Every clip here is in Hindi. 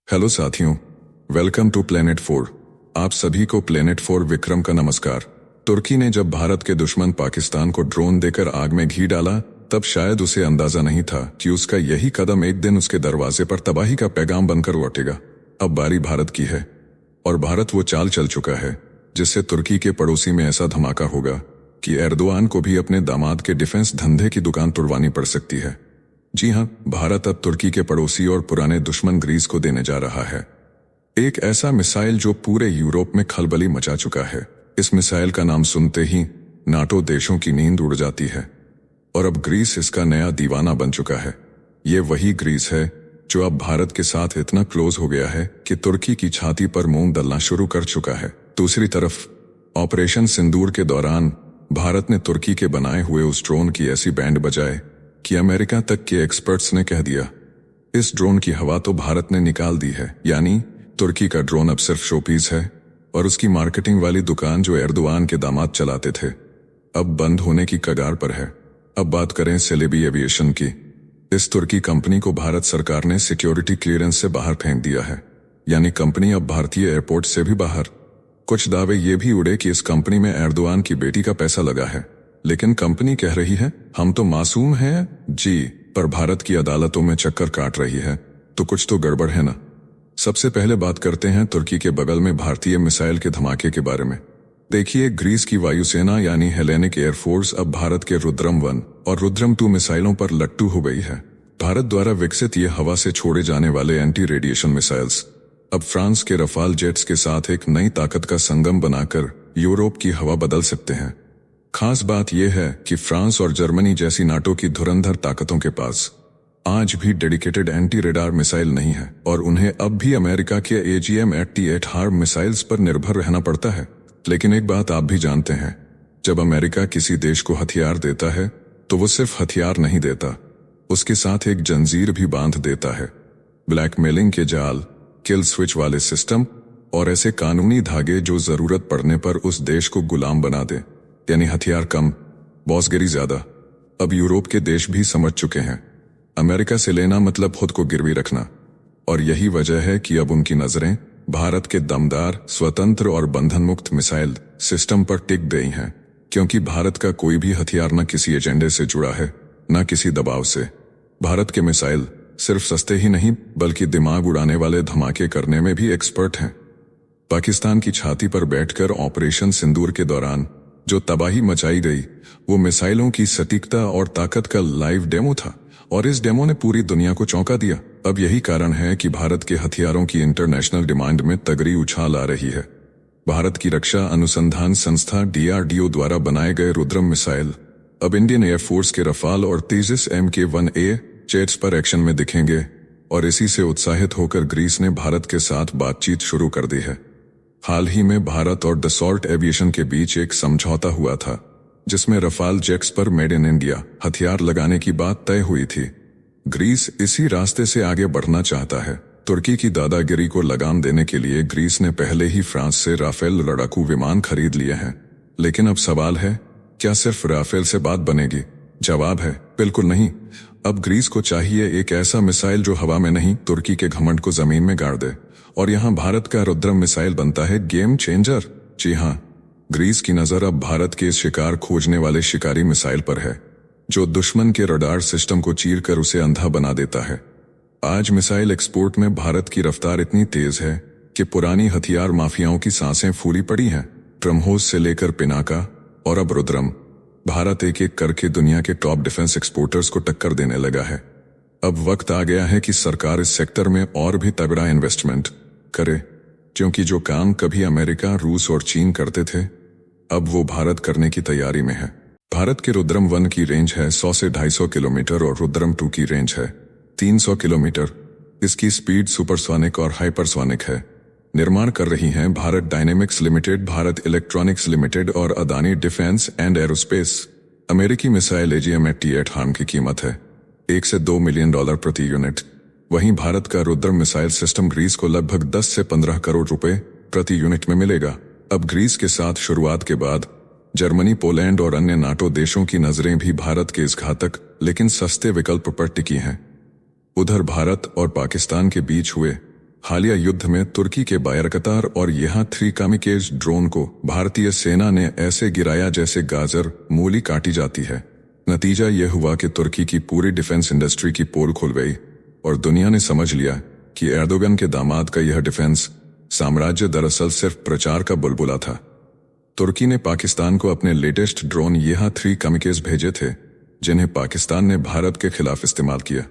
हेलो साथियों, वेलकम टू प्लेनेट 4। आप सभी को प्लेनेट 4 विक्रम का नमस्कार। तुर्की ने जब भारत के दुश्मन पाकिस्तान को ड्रोन देकर आग में घी डाला, तब शायद उसे अंदाजा नहीं था कि उसका यही कदम एक दिन उसके दरवाजे पर तबाही का पैगाम बनकर लौटेगा। अब बारी भारत की है, और भारत वो चाल चल चुका है जिससे तुर्की के पड़ोसी में ऐसा धमाका होगा कि एर्दोआन को भी अपने दामाद के डिफेंस धंधे की दुकान तुड़वानी पड़ सकती है। जी हां, भारत अब तुर्की के पड़ोसी और पुराने दुश्मन ग्रीस को देने जा रहा है एक ऐसा मिसाइल जो पूरे यूरोप में खलबली मचा चुका है। इस मिसाइल का नाम सुनते ही नाटो देशों की नींद उड़ जाती है, और अब ग्रीस इसका नया दीवाना बन चुका है। ये वही ग्रीस है जो अब भारत के साथ इतना क्लोज हो गया है कि तुर्की की छाती पर मूंग दलना शुरू कर चुका है। दूसरी तरफ ऑपरेशन सिंदूर के दौरान भारत ने तुर्की के बनाए हुए उस ड्रोन की ऐसी बैंड बजाए कि अमेरिका तक के एक्सपर्ट्स ने कह दिया, इस ड्रोन की हवा तो भारत ने निकाल दी है। यानी तुर्की का ड्रोन अब सिर्फ शोपीस है, और उसकी मार्केटिंग वाली दुकान जो एर्दोआन के दामाद चलाते थे, अब बंद होने की कगार पर है। अब बात करें सेलेबी एविएशन की। इस तुर्की कंपनी को भारत सरकार ने सिक्योरिटी क्लियरेंस से बाहर फेंक दिया है, यानी कंपनी अब भारतीय एयरपोर्ट से भी बाहर। कुछ दावे ये भी उड़े कि इस कंपनी में एर्दोआन की बेटी का पैसा लगा है, लेकिन कंपनी कह रही है हम तो मासूम हैं जी, पर भारत की अदालतों में चक्कर काट रही है, तो कुछ तो गड़बड़ है ना। सबसे पहले बात करते हैं तुर्की के बगल में भारतीय मिसाइल के धमाके के बारे में। देखिए, ग्रीस की वायुसेना यानी हेलेनिक एयरफोर्स अब भारत के रुद्रम 1 और रुद्रम 2 मिसाइलों पर लट्टू हो गई है। भारत द्वारा विकसित ये हवा से छोड़े जाने वाले एंटी रेडिएशन मिसाइल्स अब फ्रांस के रफाल जेट्स के साथ एक नई ताकत का संगम बनाकर यूरोप की हवा बदल सकते हैं। खास बात यह है कि फ्रांस और जर्मनी जैसी नाटो की धुरंधर ताकतों के पास आज भी डेडिकेटेड एंटी रेडार मिसाइल नहीं है, और उन्हें अब भी अमेरिका के AGM-88 हार्म मिसाइल्स पर निर्भर रहना पड़ता है। लेकिन एक बात आप भी जानते हैं, जब अमेरिका किसी देश को हथियार देता है तो वो सिर्फ हथियार नहीं देता, उसके साथ एक जंजीर भी बांध देता है। ब्लैकमेलिंग के जाल, किल स्विच वाले सिस्टम और ऐसे कानूनी धागे जो जरूरत पड़ने पर उस देश को गुलाम बना दे। यानी हथियार कम, बॉसगिरी ज्यादा। अब यूरोप के देश भी समझ चुके हैं, अमेरिका से लेना मतलब खुद को गिरवी रखना, और यही वजह है कि अब उनकी नजरें भारत के दमदार, स्वतंत्र और बंधन मुक्त मिसाइल सिस्टम पर टिक गई हैं, क्योंकि भारत का कोई भी हथियार न किसी एजेंडे से जुड़ा है, न किसी दबाव से। भारत के मिसाइल सिर्फ सस्ते ही नहीं बल्कि दिमाग उड़ाने वाले धमाके करने में भी एक्सपर्ट हैं। पाकिस्तान की छाती पर बैठकर ऑपरेशन सिंदूर के दौरान जो तबाही मचाई गई, वो मिसाइलों की सटीकता और ताकत का लाइव डेमो था, और इस डेमो ने पूरी दुनिया को चौंका दिया। अब यही कारण है कि भारत के हथियारों की इंटरनेशनल डिमांड में तगड़ी उछाल आ रही है। भारत की रक्षा अनुसंधान संस्था DRDO द्वारा बनाए गए रुद्रम मिसाइल अब इंडियन एयरफोर्स के रफाल और तेजस MK-1A जेट्स पर एक्शन में दिखेंगे, और इसी से उत्साहित होकर ग्रीस ने भारत के साथ बातचीत शुरू कर दी है। हाल ही में भारत और दसॉल्ट एविएशन के बीच एक समझौता हुआ था, जिसमें रफाल जेट्स पर मेड इन इंडिया हथियार लगाने की बात तय हुई थी। ग्रीस इसी रास्ते से आगे बढ़ना चाहता है। तुर्की की दादागिरी को लगाम देने के लिए ग्रीस ने पहले ही फ्रांस से राफेल लड़ाकू विमान खरीद लिए हैं। लेकिन अब सवाल है, क्या सिर्फ राफेल से बात बनेगी? जवाब है बिल्कुल नहीं। अब ग्रीस को चाहिए एक ऐसा मिसाइल जो हवा में नहीं, तुर्की के घमंड को जमीन में गाड़ दे, और यहाँ भारत का रुद्रम मिसाइल बनता है गेम चेंजर। जी हाँ, ग्रीस की नजर अब भारत के इस शिकार खोजने वाले शिकारी मिसाइल पर है, जो दुश्मन के रडार सिस्टम को चीरकर उसे अंधा बना देता है। आज मिसाइल एक्सपोर्ट में भारत की रफ्तार इतनी तेज है कि पुरानी हथियार माफियाओं की सांसें फूली पड़ी हैं। ब्रह्मोस से लेकर पिनाका और अब रुद्रम, भारत एक एक करके दुनिया के टॉप डिफेंस एक्सपोर्टर्स को टक्कर देने लगा है। अब वक्त आ गया है कि सरकार इस सेक्टर में और भी तगड़ा इन्वेस्टमेंट करे, क्योंकि जो काम कभी अमेरिका, रूस और चीन करते थे, अब वो भारत करने की तैयारी में है। भारत के रुद्रम 1 की रेंज है 100 से 250 किलोमीटर और रुद्रम 2 की रेंज है 300 किलोमीटर। इसकी स्पीड सुपरसोनिक और हाइपरसोनिक है। निर्माण कर रही हैं Bharat dynamics limited, Bharat electronics limited और अदानी डिफेंस एंड एरोस्पेस। अमेरिकी मिसाइल AGM-88 हार्म की कीमत है $1 से $2 मिलियन प्रति यूनिट। वहीं भारत का रुद्रम मिसाइल सिस्टम ग्रीस को लगभग 10 से 15 करोड़ रुपए प्रति यूनिट में मिलेगा। अब ग्रीस के साथ शुरुआत के बाद जर्मनी, पोलैंड और अन्य नाटो देशों की नजरें भी भारत के इस घातक लेकिन सस्ते विकल्प पर टिकी हैं। उधर भारत और पाकिस्तान के बीच हुए हालिया युद्ध में तुर्की के बायरकतार और यहाँ 3 कामिकेज ड्रोन को भारतीय सेना ने ऐसे गिराया जैसे गाजर मूली काटी जाती है। नतीजा यह हुआ कि तुर्की की पूरी डिफेंस इंडस्ट्री की पोल खुल गई और दुनिया ने समझ लिया कि एर्दोगन के दामाद का यह डिफेंस साम्राज्य दरअसल सिर्फ प्रचार का बुलबुला था। तुर्की ने पाकिस्तान को अपने लेटेस्ट ड्रोन यहाँ 3 कामिकेज भेजे थे, जिन्हें पाकिस्तान ने भारत के खिलाफ इस्तेमाल किया।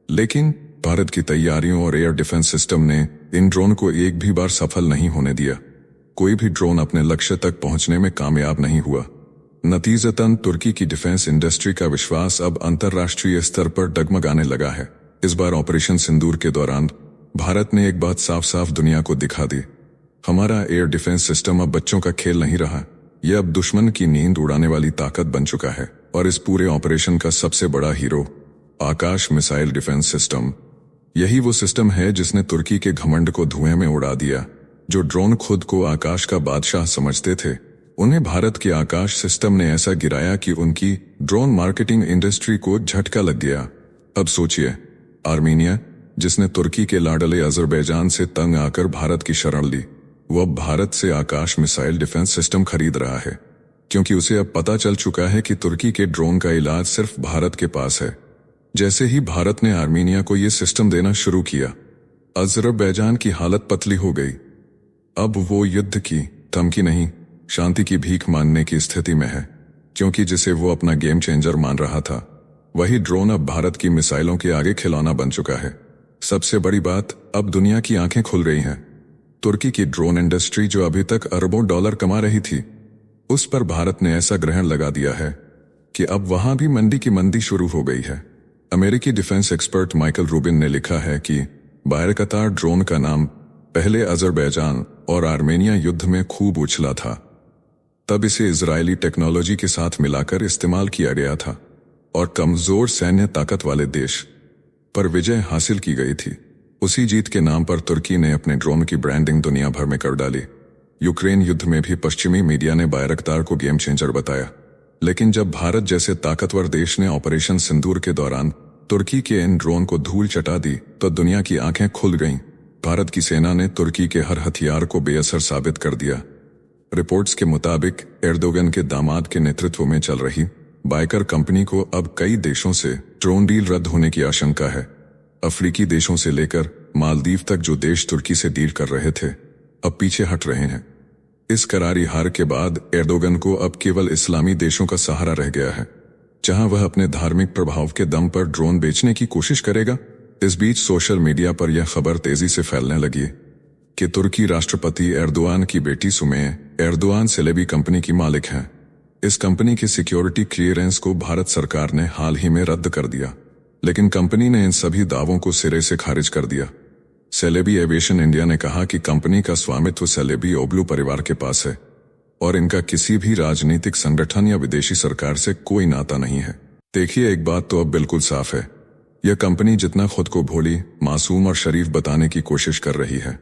लेकिन भारत की तैयारियों और एयर डिफेंस सिस्टम ने इन ड्रोन को एक भी बार सफल नहीं होने दिया। कोई भी ड्रोन अपने लक्ष्य तक पहुंचने में कामयाब नहीं हुआ। नतीजतन तुर्की की डिफेंस इंडस्ट्री का विश्वास अब अंतर्राष्ट्रीय स्तर पर डगमगाने लगा है। इस बार ऑपरेशन सिंदूर के दौरान भारत ने एक बात साफ साफ दुनिया को दिखा दी। हमारा एयर डिफेंस सिस्टम अब बच्चों का खेल नहीं रहा, यह अब दुश्मन की नींद उड़ाने वाली ताकत बन चुका है। और इस पूरे ऑपरेशन का सबसे बड़ा हीरो आकाश मिसाइल डिफेंस सिस्टम। यही वो सिस्टम है जिसने तुर्की के घमंड को धुएं में उड़ा दिया। जो ड्रोन खुद को आकाश का बादशाह समझते थे, उन्हें भारत के आकाश सिस्टम ने ऐसा गिराया कि उनकी ड्रोन मार्केटिंग इंडस्ट्री को झटका लग गया। अब सोचिए, आर्मीनिया, जिसने तुर्की के लाडले अजरबैजान से तंग आकर भारत की शरण ली, वो अब भारत से आकाश मिसाइल डिफेंस सिस्टम खरीद रहा है, क्योंकि उसे अब पता चल चुका है कि तुर्की के ड्रोन का इलाज सिर्फ भारत के पास है। जैसे ही भारत ने आर्मीनिया को ये सिस्टम देना शुरू किया, अजरबैजान की हालत पतली हो गई। अब वो युद्ध की धमकी नहीं, शांति की भीख मांगने की स्थिति में है, क्योंकि जिसे वो अपना गेम चेंजर मान रहा था, वही ड्रोन अब भारत की मिसाइलों के आगे खिलौना बन चुका है। सबसे बड़ी बात, अब दुनिया की आंखें खुल रही हैं। तुर्की की ड्रोन इंडस्ट्री जो अभी तक अरबों डॉलर कमा रही थी, उस पर भारत ने ऐसा ग्रहण लगा दिया है कि अब वहां भी मंदी की मंदी शुरू हो गई है। अमेरिकी डिफेंस एक्सपर्ट माइकल रूबिन ने लिखा है कि बायरकतार ड्रोन का नाम पहले अजरबैजान और आर्मेनिया युद्ध में खूब उछला था। तब इसे इजरायली टेक्नोलॉजी के साथ मिलाकर इस्तेमाल किया गया था और कमजोर सैन्य ताकत वाले देश पर विजय हासिल की गई थी। उसी जीत के नाम पर तुर्की ने अपने ड्रोन की ब्रांडिंग दुनिया भर में कर डाली। यूक्रेन युद्ध में भी पश्चिमी मीडिया ने बायरकतार को गेम चेंजर बताया, लेकिन जब भारत जैसे ताकतवर देश ने ऑपरेशन सिंदूर के दौरान तुर्की के इन ड्रोन को धूल चटा दी, तो दुनिया की आंखें खुल गईं। भारत की सेना ने तुर्की के हर हथियार को बेअसर साबित कर दिया। रिपोर्ट्स के मुताबिक एर्दोगन के दामाद के नेतृत्व में चल रही बाइकर कंपनी को अब कई देशों से ड्रोन डील रद्द होने की आशंका है। अफ्रीकी देशों से लेकर मालदीव तक जो देश तुर्की से डील कर रहे थे, अब पीछे हट रहे हैं। इस करारी हार के बाद एर्दोगन को अब केवल इस्लामी देशों का सहारा रह गया है, जहां वह अपने धार्मिक प्रभाव के दम पर ड्रोन बेचने की कोशिश करेगा। इस बीच सोशल मीडिया पर यह खबर तेजी से फैलने लगी कि तुर्की राष्ट्रपति एर्दोआन की बेटी सुमे एर्दोआन सेलेबी कंपनी की मालिक हैं। इस कंपनी के सिक्योरिटी क्लियरेंस को भारत सरकार ने हाल ही में रद्द कर दिया, लेकिन कंपनी ने इन सभी दावों को सिरे से खारिज कर दिया। सेलेबी एविएशन इंडिया ने कहा कि कंपनी का स्वामित्व सेलेबी ओब्लू परिवार के पास है और इनका किसी भी राजनीतिक संगठन या विदेशी सरकार से कोई नाता नहीं है। देखिए, एक बात तो अब बिल्कुल साफ है, यह कंपनी जितना खुद को भोली, मासूम और शरीफ बताने की कोशिश कर रही है,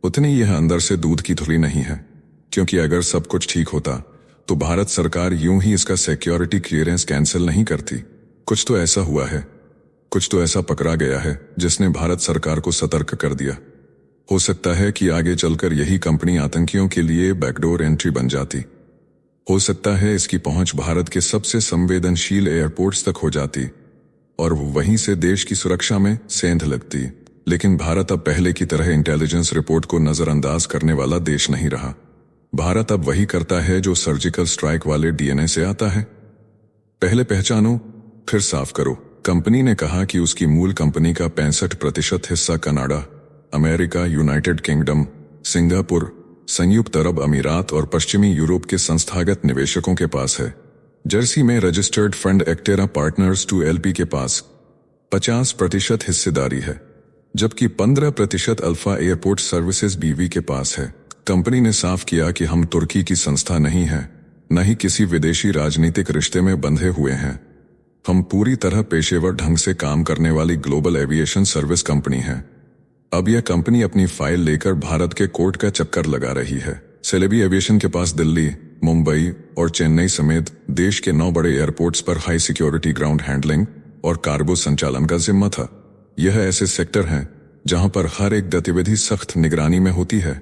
उतनी यह अंदर से दूध की धुली नहीं है। क्योंकि अगर सब कुछ ठीक होता तो भारत सरकार यूं ही इसका सिक्योरिटी क्लियरेंस कैंसिल नहीं करती। कुछ तो ऐसा हुआ है, कुछ तो ऐसा पकड़ा गया है जिसने भारत सरकार को सतर्क कर दिया। हो सकता है कि आगे चलकर यही कंपनी आतंकियों के लिए बैकडोर एंट्री बन जाती। हो सकता है इसकी पहुंच भारत के सबसे संवेदनशील एयरपोर्ट्स तक हो जाती और वहीं से देश की सुरक्षा में सेंध लगती। लेकिन भारत अब पहले की तरह इंटेलिजेंस रिपोर्ट को नजरअंदाज करने वाला देश नहीं रहा। भारत अब वही करता है जो सर्जिकल स्ट्राइक वाले डीएनए से आता है, पहले पहचानो फिर साफ करो। कंपनी ने कहा कि उसकी मूल कंपनी का 65% हिस्सा Canada, America, United kingdom, Singapore, संयुक्त अरब अमीरात और पश्चिमी यूरोप के संस्थागत निवेशकों के पास है। जर्सी में रजिस्टर्ड फंड एक्टेरा पार्टनर्स 2LP के पास 50% हिस्सेदारी है, जबकि 15% अल्फा एयरपोर्ट सर्विसेज BV के पास है। कंपनी ने साफ किया कि हम तुर्की की संस्था नहीं है, न ही किसी विदेशी राजनीतिक रिश्ते में बंधे हुए हैं। हम पूरी तरह पेशेवर ढंग से काम करने वाली ग्लोबल एविएशन सर्विस कंपनी है। अब यह कंपनी अपनी फाइल लेकर भारत के कोर्ट का चक्कर लगा रही है। सेलेबी एविएशन के पास दिल्ली, मुंबई और चेन्नई समेत देश के 9 बड़े एयरपोर्ट्स पर हाई सिक्योरिटी ग्राउंड हैंडलिंग और कार्गो संचालन का जिम्मा था। यह ऐसे सेक्टर हैं जहां पर हर एक गतिविधि सख्त निगरानी में होती है।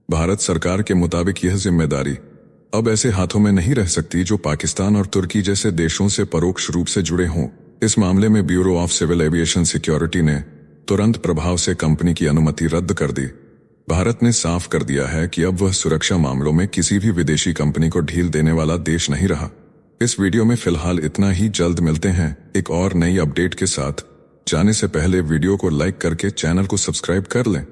भारत सरकार के मुताबिक यह जिम्मेदारी अब ऐसे हाथों में नहीं रह सकती जो पाकिस्तान और तुर्की जैसे देशों से परोक्ष रूप से जुड़े हों। इस मामले में Bureau of Civil Aviation Security ने तुरंत प्रभाव से कंपनी की अनुमति रद्द कर दी। भारत ने साफ कर दिया है कि अब वह सुरक्षा मामलों में किसी भी विदेशी कंपनी को ढील देने वाला देश नहीं रहा। इस वीडियो में फिलहाल इतना ही। जल्द मिलते हैं एक और नई अपडेट के साथ। जाने से पहले वीडियो को लाइक करके चैनल को सब्सक्राइब कर लें।